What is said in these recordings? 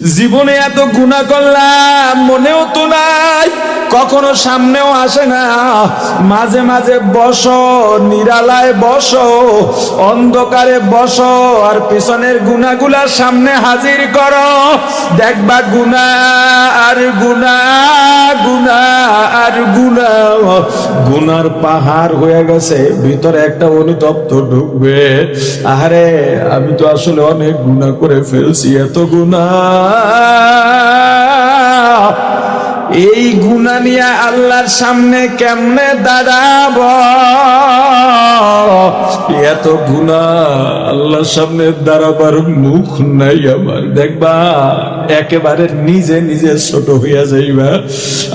জীবনে এত গুনাহ করলাম মনেও তো নাই, কখনো সামনেও আসে না। মাঝে মাঝে বসো, নিরালায় বসো, অন্ধকারে বসো, আর পিছনের গুনাহগুলা সামনে হাজির করো। দেখবা গুনাহ আর গুনাহ, গুনাহ আর গুনাহ, গুনার পাহাড় হয়ে গেছে। ভিতরে একটা অনুতপ্ত ঢুকবে, আরে আমি তো আসলে অনেক গুনাহ করে ফেলছি, এত গুনাহ। এই গুনাহ নিয়ে আল্লাহর সামনে কেমনে দাঁড়াবো? এত গুনাহ, আল্লাহর সামনে দাঁড়াবার মুখ নাই আমার। দেখবা একেবারে নিজে নিজে ছোট হইয়া যাইবা।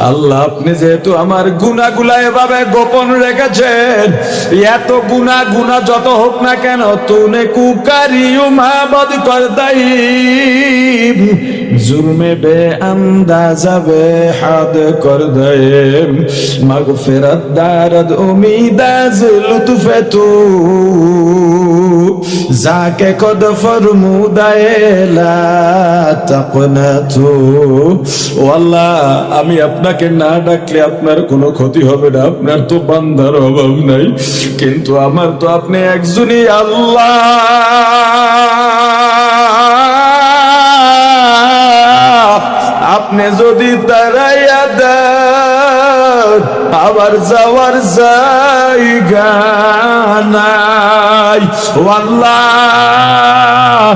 আল্লাহ, আপনি যেহেতু আমার গুনাহগুলা এভাবে গোপন রেখেছেন, এত গুনাহ যত হোক না কেন, তুনে কুকারিও মাবদ কর দাই जुर्मे बे अंदाजा बे हद कर दे मगफिरत दारद उम्मीदाज लुत्फे तू जाके कद फरमुदाए ला तकना तू। ও আল্লাহ, আমি আপনাকে না ডাকলে আপনার কোনো ক্ষতি হবে না, আপনার তো বান্দার অভাব নাই, কিন্তু আমার তো আপনি একজনই আল্লাহ। আপনি যদি তারাইয়া দেন আবার যাওয়ার জায়গা নাই। ও আল্লাহ,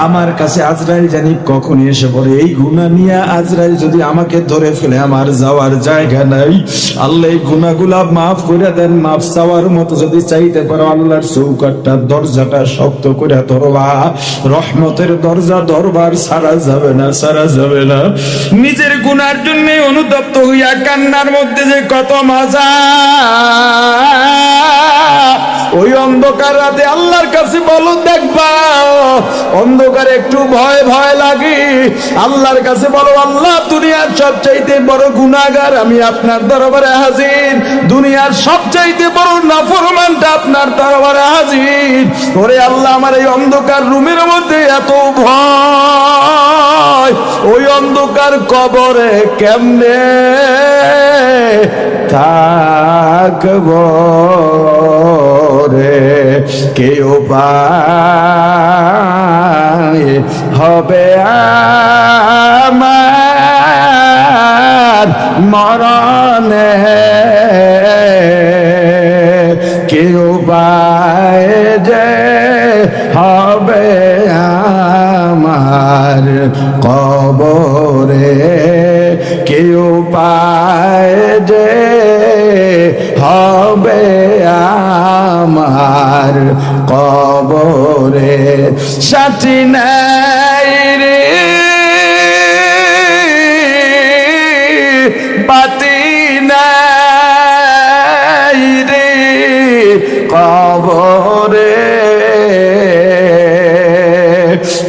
আমার কাছে আজরাইল জানি কখন এসে পড়ে। এই গুনাহ নিয়ে আজরাইল যদি আমাকে ধরে ফেলে, আমার যাওয়ার জায়গা নাই। আল্লাহ এই গুনাহগুলা মাফ করে দেন। মাফ চাওয়ার মতো যদি চাইতে পারো, আল্লাহর চৌকাঠটা, দরজাটা শক্ত করে ধরবা। রহমতের দরজা দরবার ছাড়া যাবে না, ছাড়া যাবে না। নিজের গুনার জন্য অনুতপ্ত হইয়া কান্নার মধ্যে যে কত মজা। ওই অন্ধকার রাতে আল্লাহর কাছে বলো, দেখবা অন্ধকারে একটু ভয় ভয় লাগে, আল্লাহর কাছে বলো, আল্লাহ দুনিয়ার সবচাইতে বড় গুনাহগার আমি আপনার দরবারে হাজির, দুনিয়ার সবচাইতে বড় নাফরমানটা আপনার দরবারে হাজির। ওরে আল্লাহ, আমার এই অন্ধকার রুমের মধ্যে এত ভয়, ওই অন্ধকার কবরে কেমনে থাকবো রে, কেউ পায় হবে আমার মরণে, কেউ পায় যে হবে আমার কবরে, কেউ পায় যে হবে আমার কবরে। সাথী নাই রে, বাতি নাই রে কবরে,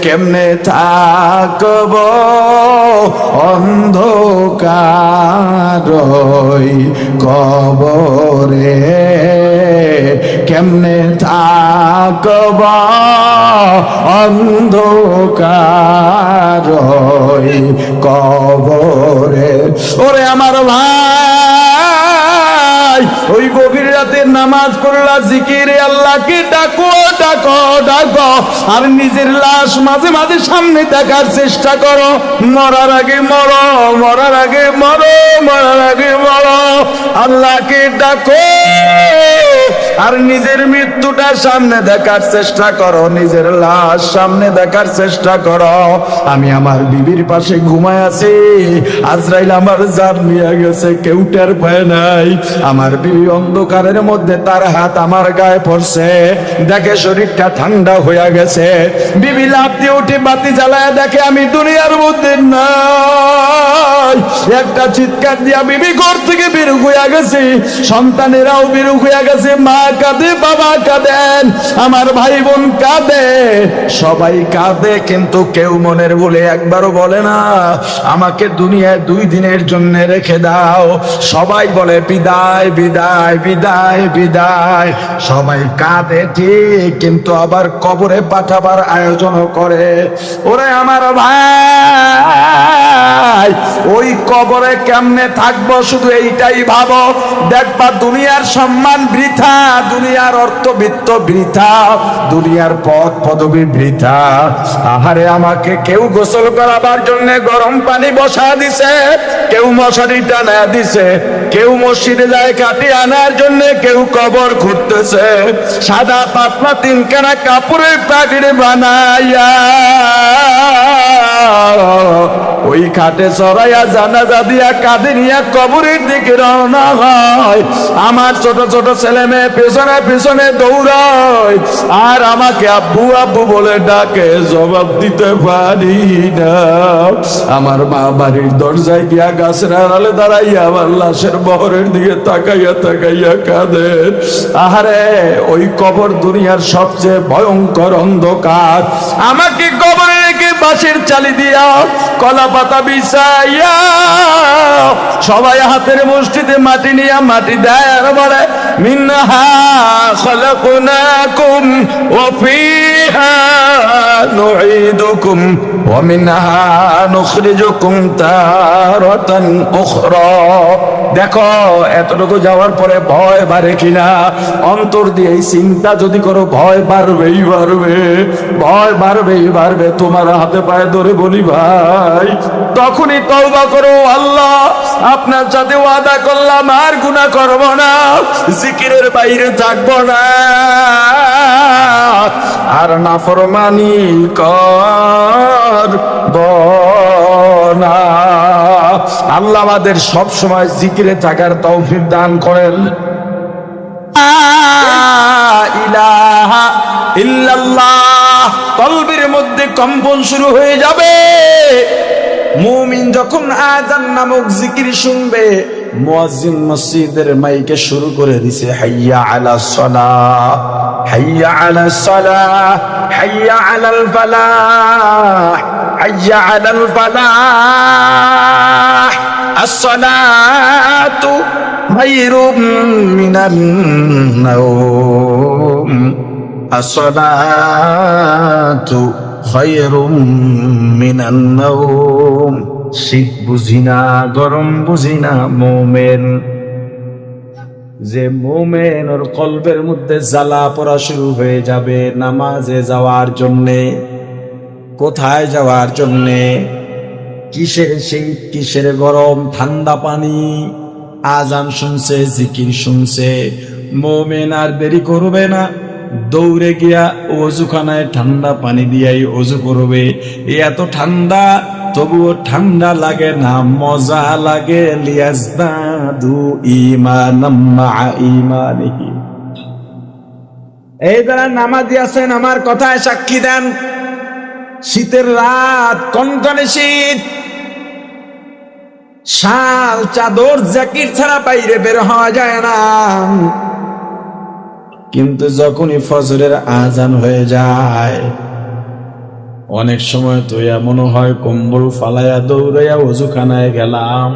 কেমনে থাকব অন্ধকার কবরে, কেমনে থাকব অন্ধকার কবরে। ওরে আমার ভাই, ওই গভীর রাতে নামাজ পড়লা, জিকিরে আল্লাহকে ডাকো ডাকো ডাকো, আর নিজের লাশ মাঝে মাঝে সামনে দেখার চেষ্টা করো। মরার আগে মরো, মরার আগে মরো, মরার আগে মরো, আল্লাহকে ডাকো, আর নিজের মৃত্যুটা সামনে দেখার চেষ্টা করো, নিজের লাশ সামনে দেখার চেষ্টা করো। আমি আমার বিবির পাশে ঘুমায় আছি, আজরাইল আমার জান নিয়ে গেছে, কেউ টের পায় নাই। আমার বিবি অন্ধকারের মধ্যে, তার হাত আমার গায়ে পড়ছে, দেখে শরীরটা ঠান্ডা হয়ে গেছে। বিবি লাফ দিয়ে উঠে বাতি জ্বালায় দেখে আমি দুনিয়ার মধ্যে নাই। একটা চিৎকার দিয়া বিবি ঘর থেকে বের হয়ে গেছে, সন্তানেরাও বের হয়ে গেছে। মা কাঁদে, বাবা কাঁদেন, আমার ভাই বোন কাঁদে, সবাই কাঁদে, কিন্তু কেউ মনের বলে একবারও বলে না আমাকে দুনিয়ায় 2 দিনের জন্য রেখে দাও। সবাই বলে বিদায় বিদায় বিদায় বিদায়। সবাই কাঁদে ঠিক, কিন্তু আবার কবরে পাঠাবার আয়োজন করে। ওরে আমার ভাই, নাই। ওই কবরে কেমনে থাকবো শুধু এইটাই ভাবো। দেখবা দুনিয়ার সম্মান বৃথা, দুনিয়ার অর্থবিত্ত বৃথা, দুনিয়ার পদ পদবী বৃথা। আহারে আমাকে কেউ গোসল করাবার জন্য গরম পানি বসা দিছে, কেউ মশারি টানা দিছে, কেউ মসজিদে যায় কাটি আনার জন্য, কেউ কবর খুঁড়তেছে সাদা পাতলা তিনখানা কাপড়ের প্যাকেট বানাইয়া ওই খাটে চড়াইয়া জানাজা দিয়া কাঁধে নিয়ে কবরের দিকে রওনা হয়। আমার ছোট ছোট ছেলে মেয়ে পেছনে পেছনে দৌড়ায়, আর আমাকে আব্বু আব্বু বলে ডাকে, জবাব দিতে পারি না। আমার মা বাড়ির দরজায় গিয়া গাছের আড়ালে দাঁড়াইয়া আমার লাশের বহরের দিকে তাকাইয়া তাকাইয়া কাঁদে। আহারে ওই কবর দুনিয়ার সবচেয়ে ভয়ঙ্কর অন্ধকার। আমাকে কবরে রেখে বাঁশের চালি দিয়া কলা পাতা বিছাইয়া সবাই হাতের মুষ্টিতে মাটি নিয়ে মাটি দেয় আর বলে, মিনহা খলাকনাকুম ওয়া ফিহা নুঈদুকুম ওয়া মিনহা নুখরিজুকুম তারাতান উখরা। দেখো এতটুকু যাওয়ার পরে ভয় বাড়ে কিনা, অন্তর দিয়ে এই চিন্তা যদি করো ভয় বাড়বেই বাড়বে, ভয় বাড়বেই বাড়বে। তোমার হাতে পায়ে ধরে বলি ভাই, তখনই তওবা করো, আল্লাহ আপনার সাথে ওয়াদা করলাম আর গুনাহ করব না, জিকিরের বাইরে থাকবো না, আর নাফরমানি করব না। আল্লাহ আমাদের সব সময় জিকিরে থাকার তৌফিক দান করেন। ইলাহা ইল্লাল্লাহ, কলবের মধ্যে কম্পন শুরু হয়ে যাবে। মুমিন যখন আযান নামক জিকির শুনবে, মুয়াজ্জিন মসজিদের মাইকে শুরু করে দিছে, হাইয়া আলাস সালাহ, হাইয়া আলাস সালাহ, হাইয়া আলাল ফালাহ, হাইয়া আলাল ফালাহ, আস-সালাতু খায়রুম মিনান নাওম, আস-সালাতু খায়রুম মিনান নাওম। শীত বুঝি না, গরম বুঝি না, মোমেন যে মোমেন, ওর কলবের মধ্যে জ্বালা পড়া শুরু হয়ে যাবে নামাজে যাওয়ার জন্যে। কোথায় যাওয়ার জন্যে? কিসের শীত, কিসের গরম, ঠান্ডা পানি। আজান শুনছে, জিকির শুনছে, মোমেন আর দেরি করবে না, দৌড়ে গিয়া ওযুখানায় ঠান্ডা পানি দিয়াই ওযু করবে। এত ঠান্ডা তবুও ঠান্ডা লাগে না, মজা লাগে। লিয়াজদাদু ঈমানাম মা ঈমানিহি। এই যারা নামাজি আছেন আমার কথায় সাক্ষী দেন, শীতের রাত, কনকনে শীত, শাল চাদর জ্যাকেট ছাড়া বাইরে বের হওয়া যায় না। কিন্তু যখনই ফজরের আজান হয়ে যায়, অনেক সময় তো এমন হয় কম্বল ফালাইয়া দৌড়াইয়া ওযুখানায় গেলাম,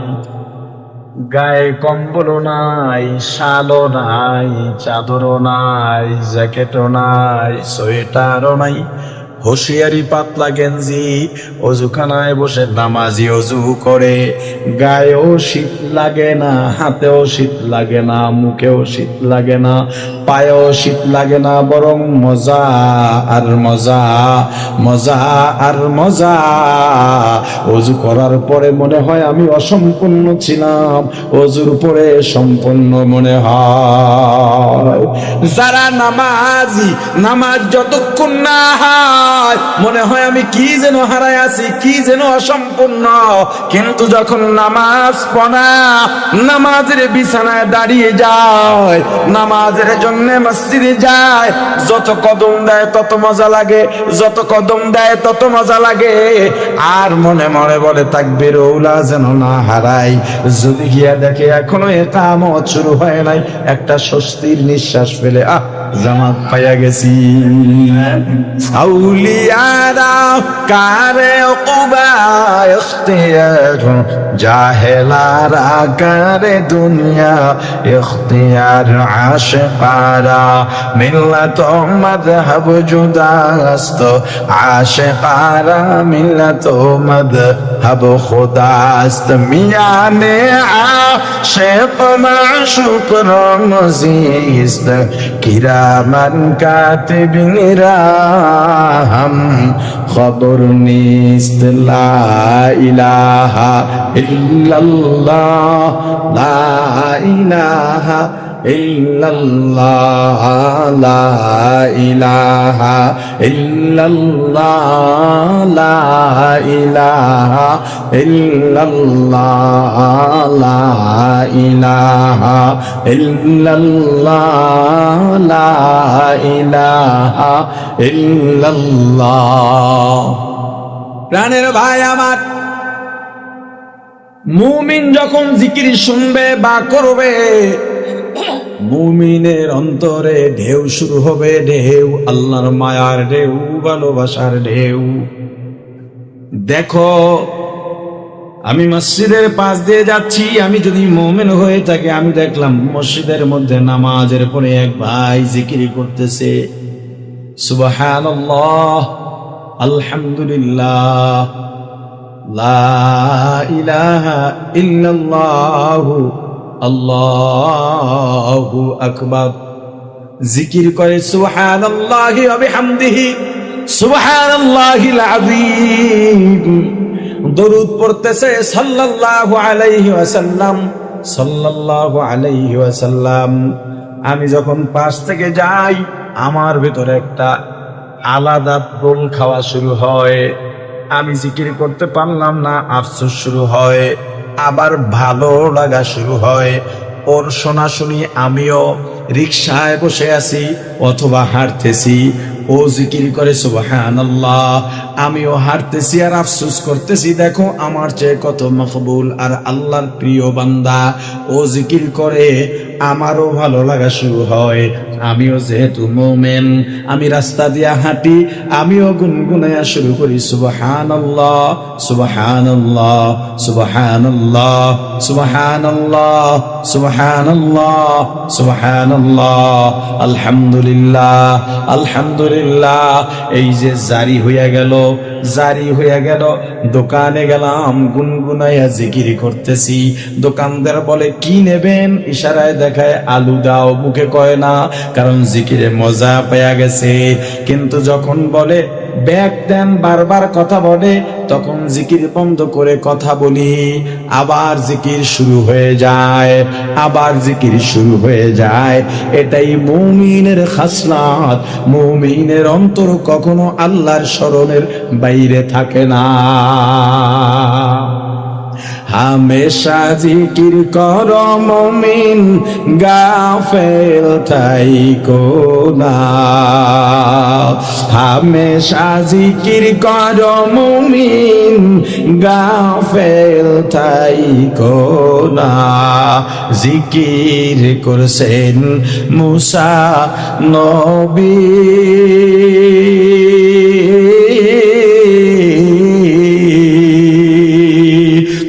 গায়ে কম্বলও নাই, শালও নাই, চাদরও নাই, জ্যাকেটও নাই, সোয়েটারও নাই, হুঁশিয়ারি পাতলা গেঞ্জি, ওযুখানায় বসে নামাজি ওযু করে। গায়েও শীত লাগে না, হাতেও শীত লাগে না, মুখেও শীত লাগে না, পায়েও শীত লাগে না, বরং মজা আর মজা, মজা আর মজা। ওযু করার পরে মনে হয় আমি অসম্পূর্ণ ছিলাম, ওযুর পরে সম্পূর্ণ মনে হয়। যারা নামাজি, নামাজ যতক্ষণ না হয় মনে হয় আমি কি যেন হারায় আছি, কি যেন অসম্পূর্ণ। কিন্তু যখন নামাজ পড়া, নামাজের বিছানায় দাঁড়িয়ে যায়, নামাজের জন্য মসজিদে যায়, যত কদম দেয় তত মজা লাগে, যত কদম দেয় তত মজা লাগে। আর মনে মনে বলে তাকবীর ওলা যেন না হারাই। যদি গিয়া দেখে এখনো ইকামত শুরু হয় নাই, একটা স্বস্তির নিঃশ্বাস ফেলে জামাত পাইয়া গেছি। আউলিয়ারা কারে উকবা ইখতিয়ার, জাহেলারা কারে দুনিয়া ইখতিয়ার। আশিকারা মিল্লাত মাযহাব জুদাস্ত, আশিকারা মিল্লাত মাযহাব খুদাস্ত। মিয়ানে আশিক মাশুক রমজিস্ত, কিরামান কাতিবিনরা হাম খবর নিস্ত। লা ইলাহা ইল্লাল্লাহ, লা ইলাহা ইল্লাল্লাহ, লা ইলাহা ইল্লাল্লাহ, লা ইলাহা ইল্লাল্লাহ, লা ইলাহা ইল্লাল্লাহ, লা ইলাহা ইল্লাল্লাহ। প্রাণের ভাই আমার, মুমিন যখন জিকির শুনবে বা করবে, মুমিনের অন্তরে ঢেউ শুরু হবে, ঢেউ, আল্লাহর মায়ার ঢেউ, ভালোবাসার ঢেউ। দেখো, আমি মসজিদের পাশ দিয়ে যাচ্ছি, আমি যদি মুমিন হয়ে থাকি, আমি দেখলাম মসজিদের মধ্যে নামাজের পরে এক ভাই জিকির করতেছে, সুবহানাল্লাহ, আলহামদুলিল্লাহ, লা ইলাহা ইল্লাল্লাহ, আল্লাহু আকবার। জিকির করে সুবহানাল্লাহি ওয়া বিহামদিহি, সুবহানাল্লাহিল আযীম। দরুদ পড়তেছে সাল্লাল্লাহু আলাইহি ওয়াসাল্লাম, সাল্লাল্লাহু আলাইহি ওয়াসাল্লাম। আমি যখন পাশ থেকে যাই, আমার ভিতরে একটা আলাদা দোল খাওয়া শুরু হয়। আমি জিকির করতে পারলাম না, আফসোস শুরু হয়, আবার ভালো লাগা শুরু হয়। ওর শোনা শুনি আমিও রিকশায় বসে আছি অথবা হাঁটতেছি, ও জিকির করে সুবহানাল্লাহ, আমিও হাঁটতেছি আর আফসোস করতেছি, দেখো আমার চেয়ে কত মকবুল আর আল্লাহর প্রিয় বান্দা। ও জিকির করে, আমারও ভালো লাগা শুরু হয়। আমিও যেহেতু মুমিন, আমি রাস্তা দিয়ে হাঁটি, আমিও গুনগুনায়া শুরু করি সুবহানাল্লাহ, সুবহানাল্লাহ, সুবহানাল্লাহ, সুবহানাল্লাহ, সুবহানাল্লাহ, সুবহানাল্লাহ, আলহামদুলিল্লাহ, আলহামদুলিল্লাহ। এই যে জারি হইয়া গেল, জারি হইয়া গেল। দোকানে গেলাম, গুনগুনাইয়া জিকির করতেছি। দোকানদার বলে কি নেবেন, ইশারায় দেখায় আলু দাও, মুখে কয় না, কারণ জিকিরে মজা পেয়ে গেছে। কিন্তু যখন বলে ব্যাগ দেন, বারবার কথা বলে, তখন জিকির বন্ধ করে কথা বলি, আবার জিকির শুরু হয়ে যায়, আবার জিকির শুরু হয়ে যায়। এটাই মুমিনের খাসলাত। মুমিনের অন্তর কখনো আল্লাহর স্মরণের বাইরে থাকে না। হামেশা জিকির কর মুমিন, গাফেল থাইকো না। হামেশা জিকির কর মুমিন, গাফেল থাইকো না। জিকির করছেন মুসা নবী,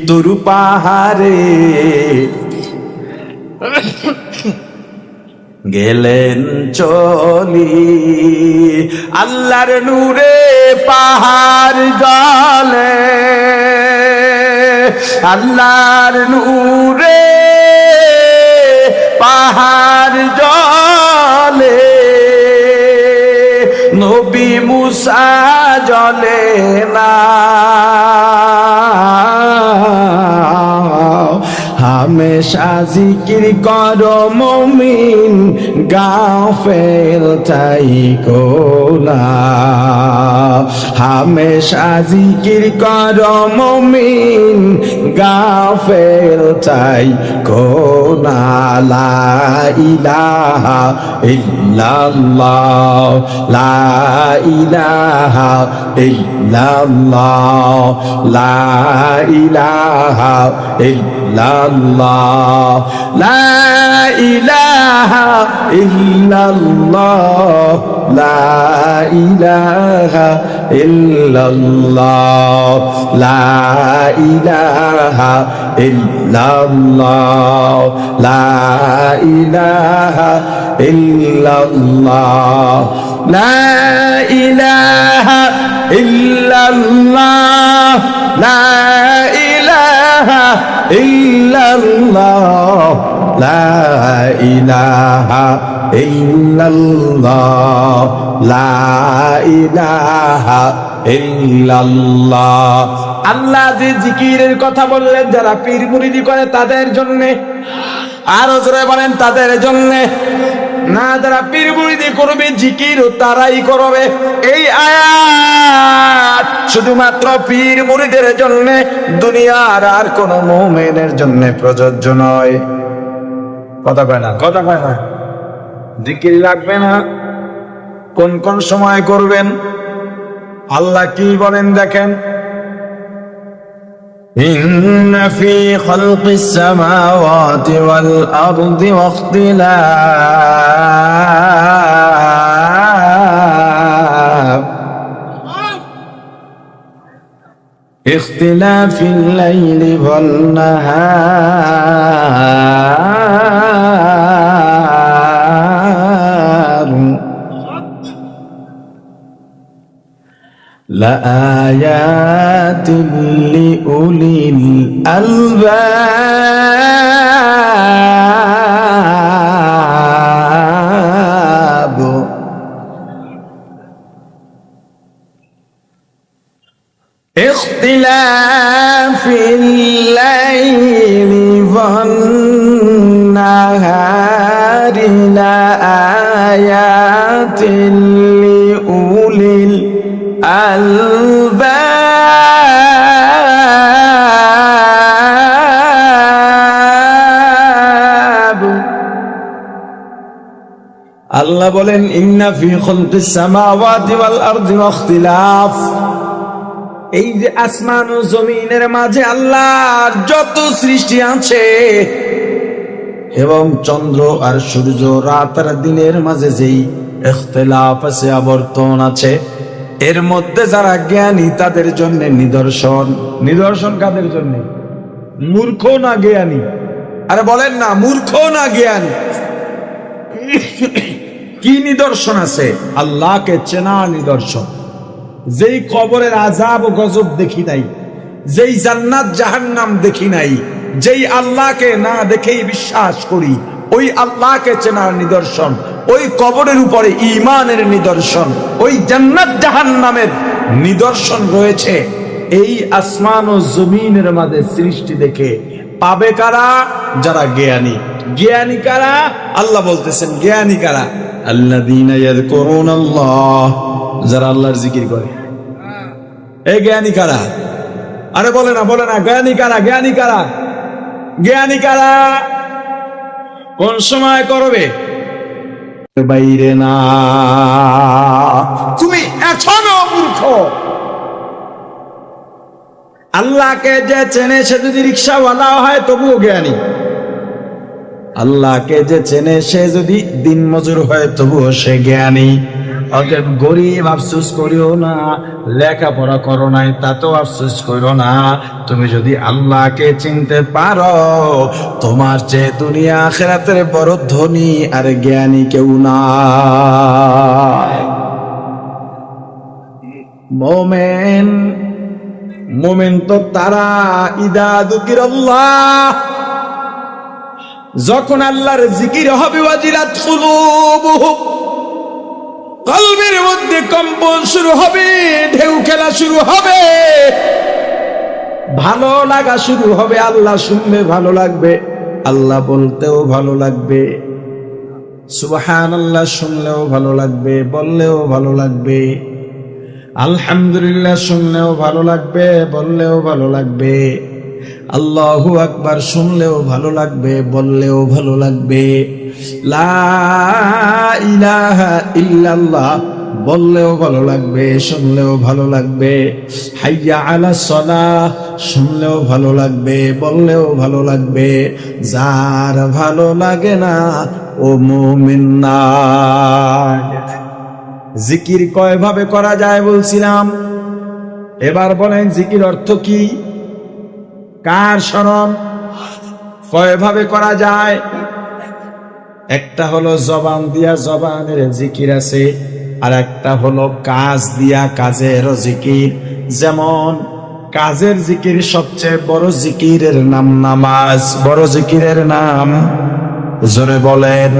তুর পাহাড়ে গেলেন চলি, আল্লাহর নূরে পাহাড় জলে, আল্লাহর নূরে পাহাড় জলে, নবী মুসা জলে না। হামেশা জিকির কর মুমিন, গাফেল থাইকো না। হামেশা জিকির কর মুমিন, গাফেল থাইকো না। লা ইলাহা ইল্লাল্লাহ, লা ইলাহা ইল্লাল্লাহ, লা ইলাহা ইল্লাল্লাহ, ইল্লাল্লাহ লা ইলাহা ইল্লাল্লাহ লা ইলাহা ইল্লাল্লাহ লা ইলাহা ইল্লাল্লাহ লা ইলাহা ইল্লাল্লাহ লা ইলাহা ইল্লাল্লাহ লা ইলাহা ইল্লাল্লাহ লা ইলাহা ইল্লাল্লাহ লা ইলাহা ইল্লাল্লাহ। আল্লাহ যে জিকিরের কথা বললেন যারা পীর মুরিদি করে তাদের জন্য, আরো জোরে বলেন তাদের জন্য না, যারা পীর মুরিদি করবে জিকির তারাই করবে। এই আয়াত শুধুমাত্র পীর মুরিদের জন্য, দুনিয়ার আর কোন মুমিনের জন্য প্রযোজ্য নয়। কথা কয় না, কথা কয় না। জিকির লাগবে না, কোন কোন সময় করবেন আল্লাহ কি বলেন দেখেন, إن في خلق السماوات والأرض اختلاف الليل والنهار لآيات لأولي الألباب اختلاف الليل والنهار لآيات لأولي الألباب আল্লাহ বলেন ইন্না ফি খালকিস সামাওয়াতি ওয়াল আরদি ওয়াখতিলাফ, এই যে আসমান ও জমিনের মাঝে আল্লাহর যত সৃষ্টি আছে এবং চন্দ্র আর সূর্য, রাত আর দিনের মাঝে যেই ইখতিলাফ আছে, আবর্তন আছে, এর মধ্যে যারা জ্ঞানী তাদের জন্য নিদর্শন। নিদর্শন কাদের জন্য? মূর্খ না জ্ঞানী? আরে বলেন না, মূর্খ না জ্ঞানী? কি নিদর্শন আছে? আল্লাহকে চেনার নিদর্শন। যেই কবরের আযাব ও গজব দেখি নাই, যেই জান্নাত জাহান্নাম দেখি নাই, যেই আল্লাহকে না দেখেই বিশ্বাস করি, ওই আল্লাহকে চেনার নিদর্শন, ওই কবরের উপরে ঈমানের নিদর্শন, ওই জান্নাত জাহান্নামের নিদর্শন রয়েছে এই আসমান ও জমিনের মাঝে সৃষ্টি দেখে। পাবে কারা? যারা জ্ঞানী। জ্ঞানী কারা? আল্লাহ বলতেছেন জ্ঞানী কারা? আল্লাযীনা ইয়াযকুরুনাল্লাহ, যারা আল্লাহর জিকির করে। এই জ্ঞানী কারা? আরে বলে না, বলে না, জ্ঞানী কারা? জ্ঞানী কারা? জ্ঞানী কারা? কোন সময় করবে? বাইরে না। তুমি এখনো মূর্খ। আল্লাহকে যে চেনে সে যদি রিক্সাওয়ালা হয় তবুও জ্ঞানী। আল্লাহকে যে চেনে সে যদি দিন মজুর হয় তবুও সে জ্ঞানী। অতএব গরিব আফসোস করিও না, লেখাপড়া করো নাই তাতেও আফসোস করো না। তুমি যদি আল্লাহকে চিনতে পারো, তোমার চেয়ে দুনিয়া আখিরাতের বড় ধনী আর জ্ঞানী কেউ না। মোমেন, মোমেন তো তারা ইদা যুকিরাল্লাহ, যখন আল্লাহর জিকির হবে, ওয়াজিলাত কুলুবুহুম, কলবের মধ্যে কম্পন শুরু হবে, ঢেউ খেলা শুরু হবে, ভালো লাগা শুরু হবে। আল্লাহ শুনলে ভালো লাগবে, আল্লাহ বলতেও ভালো লাগবে, সুবহানাল্লাহ শুনলেও ভালো লাগবে, বললেও ভালো লাগবে, আলহামদুলিল্লাহ শুনলেও ভালো লাগবে, বললেও ভালো লাগবে, আল্লাহু আকবার শুনলেও ভালো লাগবে, বললেও ভালো লাগবে, লা ইলাহা ইল্লাল্লাহ বললেও ভালো লাগবে, শুনলেও ভালো লাগবে। হাইয়া আলাস সালাহ, শুনলেও ভালো লাগবে, বললেও ভালো লাগবে। যার ভালো লাগে না ও মুমিন না। জিকির কয় ভাবে করা যায় বলছিলাম, এবার বলেন জিকির অর্থ কি? কার স্মরণ কয় ভাবে করা যায়? একটা হলো জবান দিয়া, জবানের জিকির আছে, আর একটা হলো কাজ দিয়া, কাজেরও জিকির। যেমন কাজের জিকির সবচেয়ে বড় জিকিরের নাম নামাজ। বড় জিকিরের নাম জোরে বলেন।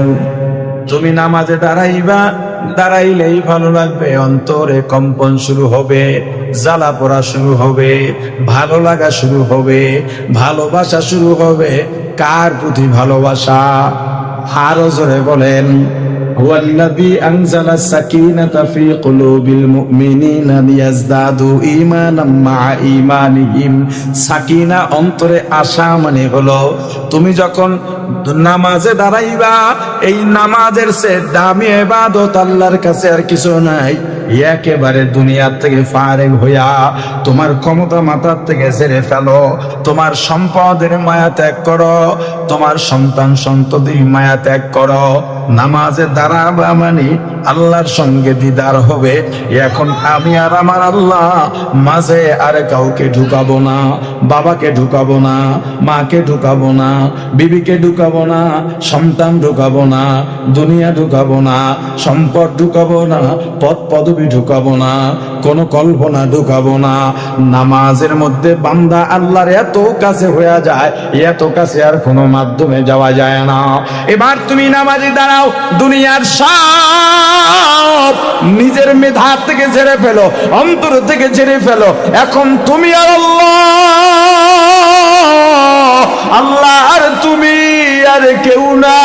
তুমি নামাজে দাঁড়াইবা, দাঁড়াইলেই ভালো লাগবে, অন্তরে কম্পন শুরু হবে, জ্বালা পোড়া শুরু হবে, ভালো লাগা শুরু হবে, ভালোবাসা শুরু হবে। কার প্রতি ভালোবাসা? আরো জোরে বলেন। হুয়াল্লাযী আনজালা সাকিনাতা ফি কুলুবিল মুমিনিনা লিয়াজদাদু ঈমানাম মা'a ঈমানিহিম। সাকিনা অন্তরে আসা মানে হলো তুমি যখন নামাজে দাঁড়াইবা, এই নামাজের চেয়ে দামি ইবাদত আল্লাহর কাছে আর কিছু নাই। একেবারে দুনিয়ার থেকে ফারেগ হইয়া তোমার ক্ষমতা মাথার থেকে ছেড়ে ফেলো, তোমার সম্পদের মায়া ত্যাগ করো, তোমার সন্তান সন্ততির মায়া ত্যাগ করো। নামাজে দাঁড়াবা মানে আল্লাহর সঙ্গে দিদার হবে। এখন আমি আর আমার আল্লাহ, মাঝে আর কাউকে ঢুকাবো না, বাবাকে ঢুকাবো না, মাকে ঢুকাবো না, বিবিকে ঢুকাবো না, সন্তান ঢুকাবো না, দুনিয়া ঢুকাবো না, সম্পদ ঢুকাবো না, পদ পদবি ঢুকাবো না, কোন কল্পনা ঢুকাবো না। নামাজের মধ্যে বান্দা আল্লাহর এত কাছে হয়ে যায়, এত কাছে আর কোনো মাধ্যমে যাওয়া যায় না। এবার তুমি নামাজে দাঁড়াও, দুনিয়ার সব নিজের মেধা থেকে ছেড়ে ফেলো, অন্তর থেকে ছেড়ে ফেলো। এখন তুমি আর আল্লাহ আর তুমি আর কেউ না।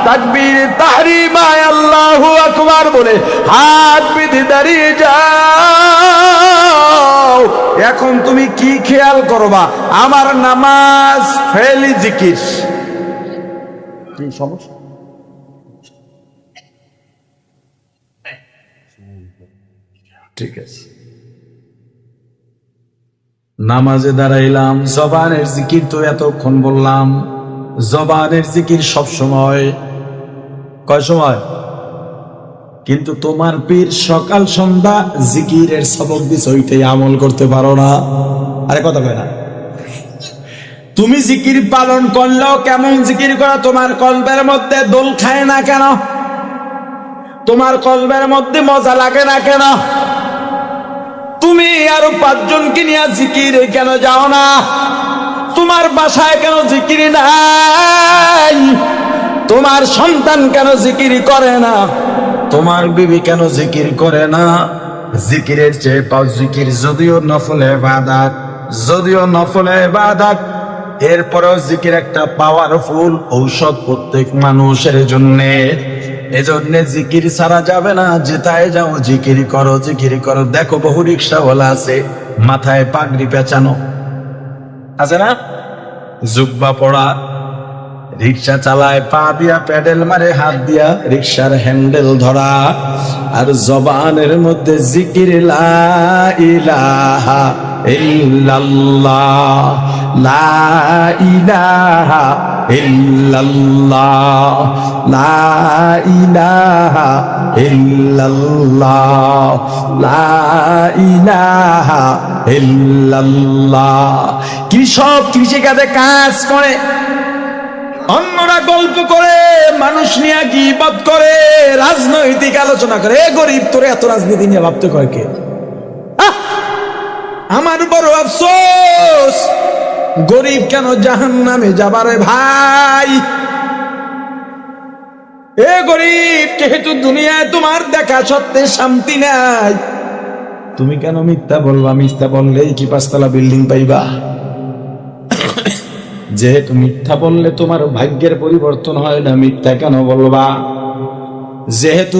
তাকবীর তাহরিমায় আল্লাহু আকবার বলে হাত বেঁধে দাঁড়িয়ে যাও। এখন তুমি কি খেয়াল করবা? আমার নামাজ ফেলি জিকির। কি সমস্যা? ঠিক আছে, নামাজে দাঁড়াইলাম, জবানের জিকির তো এতক্ষণ বললাম। জবানের জিকির সব সময়, কয় সময়? কিন্তু তোমার পীর সকাল সন্ধ্যা জিকিরের সবক দিছ, ওইটাই আমল করতে পারো না। আরে কথা কয় না। তুমি জিকির পালন করলেও কেমন জিকির করা, তোমার কলবের মধ্যে দোল খায় না কেন? তোমার কলবের মধ্যে মজা লাগে না কেন? তুমি আরো 5 জনকে নিয়ে জিকিরে কেন যাও না? তোমার বাসায় কেন জিকির নাই? তোমার সন্তান কেন জিকির করে না? তোমার বিবি কেন জিকির করে না? জিকিরের চেয়ে পাও জিকির, যদিও নফল ইবাদত, যদিও নফল ইবাদত, এরপরেও জিকির একটা পাওয়ারফুল ঔষধ প্রত্যেক মানুষের জন্য। এজন্য জিকির ছাড়া যাবে না। যেটায় যাও জিকির করো, জিকির করো। দেখো বহু রিক্সাওয়ালা আছে, মাথায় পাগড়ি পেঁচানো আছে না, জুব্বা পড়া, রিক্সা চালায়, পা দিয়া প্যাডেল মারে, হাত দিয়া রিক্সার হ্যান্ডেল ধরা, আর জবানের মধ্যে জিকির লা ইলাহা ইল্লাল্লাহ, লা ইলাহা ইল্লাল্লাহ, লা ইলাহা ইল্লাল্লাহ, লা ইলাহা ইল্লাল্লাহ। কৃষক কৃষিকাজে কাজ করে, অন্যরা গল্প করে, মানুষ নিয়ে গীবত করে, রাজনৈতিক আলোচনা করে। এ গরিব, তোরে এত রাজনীতি নিয়ে ভাবতে কয় কে? আমার বড় আফসোস, গরিব কেন জাহান্নামে যাবারে ভাই? এ গরিব, যেহেতু দুনিয়ায় তোমার দেখা সত্ত্বে শান্তি নাই, তুমি কেন মিথ্যা বলবা? মিথ্যা বললেই কি 5 তলা বিল্ডিং পাইবা? যেহেতু মিথ্যা বললে তোমার ভাগ্যের পরিবর্তন হয় না, মিথ্যা কেন বলবা? যেহেতু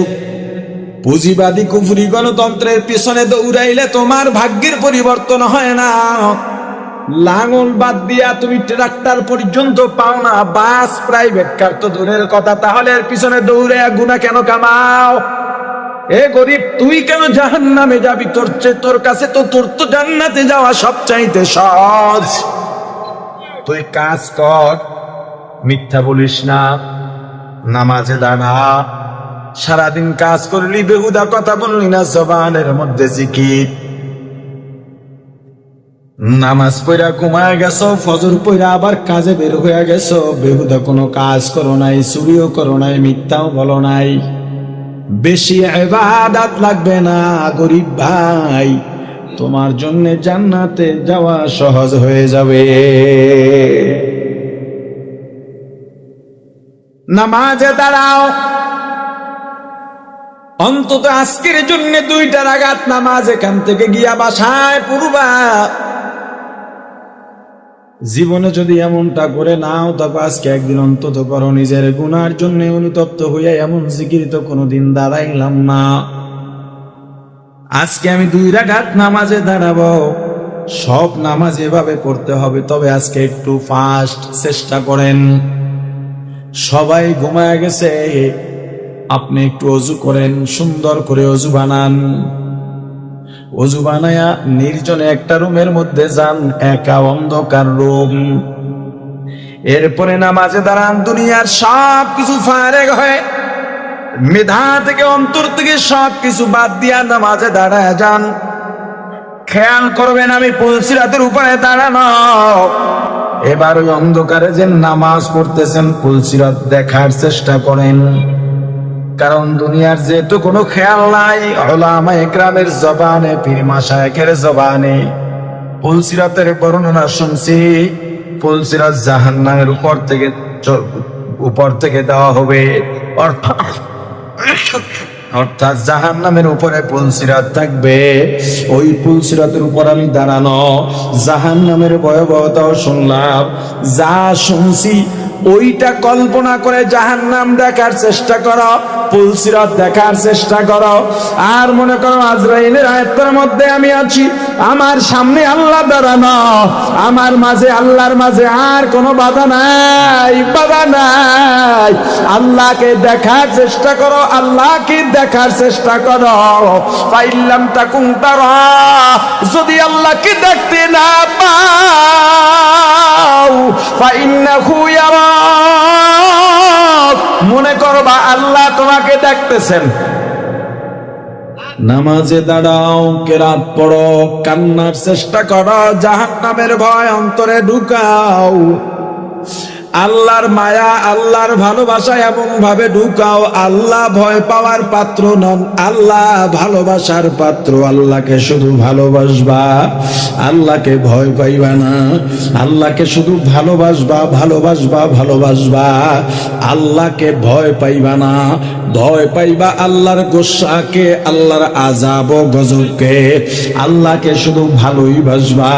পুঁজিবাদী কুফরি গণতন্ত্রের পিছনে দৌড়াইলে তোমার ভাগ্যের পরিবর্তন হয় না, লাঙল বাদ দিয়া তুমি ট্রাক্টর পর্যন্ত পাও না, বাস প্রাইভেট কার তো দূরের কথা, তাহলে এর পিছনে দৌড়ে গুনাহ কেন কামাও? এ গরিব, তুই কেন জাহান্নামে যাবি? তোর কাছে তো জান্নাতে যাওয়া সবচাইতে সহজ। তুই কাজ কর, মিথ্যা বলিস না, নামাজে দাঁড়া, সারাদিন কাজ করলি, বেহুদা কথা বললি না, জবানের মধ্যে জিকির। নামাজ পড়া ঘুমায় গেছো, ফজর পড়া আবার কাজে বের হয়ে গেছো, বেহুদা কোনো কাজ করো নাই, চুরিও করো নাই, মিথ্যাও বলো নাই। বেশি ইবাদত লাগবে না গরিব ভাই, তোমার জন্য জান্নাতে যাওয়া সহজ হয়ে যাবে। নামাজে দাঁড়াও, অন্তত আজকের জন্য 2টা রাকাত নামাজ এখান থেকে গিয়া বাসায় পড়বা। জীবনে যদি এমনটা করে নাও, তবে আজকে একদিন অন্তত করো। নিজের গুনার জন্য অনুতপ্ত হইয়া এমন জিকির তো কোনোদিন দাঁড়াইলাম না, আজকে আমি 2 রাকাত নামাজে দাঁড়াবো। সব নামাজ এভাবে পড়তে হবে, তবে আজকে একটু ফাস্ট চেষ্টা করেন। সবাই ঘুমায় গেছে, আপনি একটু অজু করেন, সুন্দর করে অজু বানান। অজু বানায়া নির্জনে একটা রুমের মধ্যে যান, একা অন্ধকার রুম। এরপরে নামাজে দাঁড়ান, দুনিয়ার সব কিছু ফারেগ হয়ে, মেধা থেকে অন্তর থেকে সব কিছু বাদ দিয়া নামাজে দাঁড়ায় যান। খেয়াল করবেন আমি পুলসিরাতের উপরে দাঁড়ানো। এবার ওই অন্ধকারে যে নামাজ পড়তেছেন, পুলসিরাত দেখার চেষ্টা করেন, কারণ দুনিয়ার যেহেতু কোনো খেয়াল নাই, উলামা ইকরামের জবানে, পীর মাশায়েখের জবানে পুলসিরাতের বর্ণনা শুনছি। পুলসিরাত জাহান্নামের উপর থেকে দেওয়া হবে, অর্থাৎ জাহান্নামের উপরে পুলসিরাত থাকবে। ওই পুলসিরাতের উপর আমি দাঁড়ানো, জাহান্নামের ভয়াবহতাও শুনলাম। যা শুনছি ওইটা কল্পনা করে জাহান্নাম দেখার চেষ্টা করো, পুলসিরাত দেখার চেষ্টা করো। আর মনে করো আজরাইলের আয়াতের মধ্যে আমি আছি, আমার সামনে আল্লাহ দাঁড়ানো, আমার মাঝে আল্লাহর মাঝে আর কোনো বাধা নাই, বাধা নাই। আল্লাহকে দেখার চেষ্টা করো, আল্লাহকে দেখার চেষ্টা করো। ফাইল্লাম তাকুন তারা, যদি আল্লাহকে দেখতে না পাও, ফাইন্নাহু ইয়ারা, মনে করবা আল্লাহ তোমাকে দেখতেছেন। নামাজে দাঁড়াও, কেরাত পড়ো, কান্নার চেষ্টা করো, জাহান্নামের ভয় অন্তরে ঢুকাও, আল্লাহর মায়া, আল্লাহর ভালোবাসা এমন ভাবে ঢুকাও। আল্লাহ ভয় পাওয়ার পাত্র নন, আল্লাহ ভালোবাসার পাত্র। আল্লাহকে শুধু ভালোবাসবা, আল্লাহকে ভয় পাইবা না। আল্লাহকে শুধু ভালোবাসবা, ভালোবাসবা, ভালোবাসবা, আল্লাহকে ভয় পাইবা না। ভয় পাইবা আল্লাহর গোসাকে, আল্লাহর আযাব ও গজবকে। আল্লাহকে শুধু ভালোই বাসবা,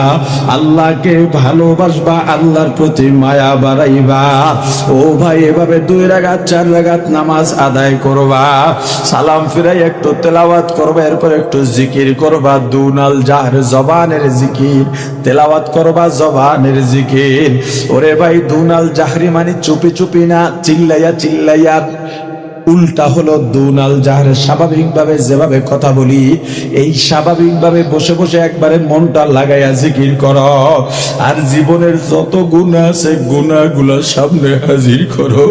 আল্লাহকে ভালোবাসবা, আল্লাহর প্রতি মায়া বাড়াইবা। ও ভাই, এভাবে 2 রাকাত 4 রাকাত নামাজ আদায় করবা, সালাম ফিরাই একটু তেলাওয়াত করবা, এরপর একটু জিকির করবা। দুনাল জাহর, জবানের জিকির, তেলাওয়াত করবা জবানের জিকির। ওরে ভাই, দুনাল জাহরি মানে চুপি চুপি না, চিল্লাইয়া চিল্লাইয়া। উল্টা হলো দুনাল জাহর, স্বাভাবিকভাবে যেভাবে কথা বলি, এই স্বাভাবিকভাবে বসে বসে একবারে মনটা লাগাইয়া জিকির করো। আর জীবনের যত গুনাহ আছে, গুনাহগুলো সামনে হাজির করো।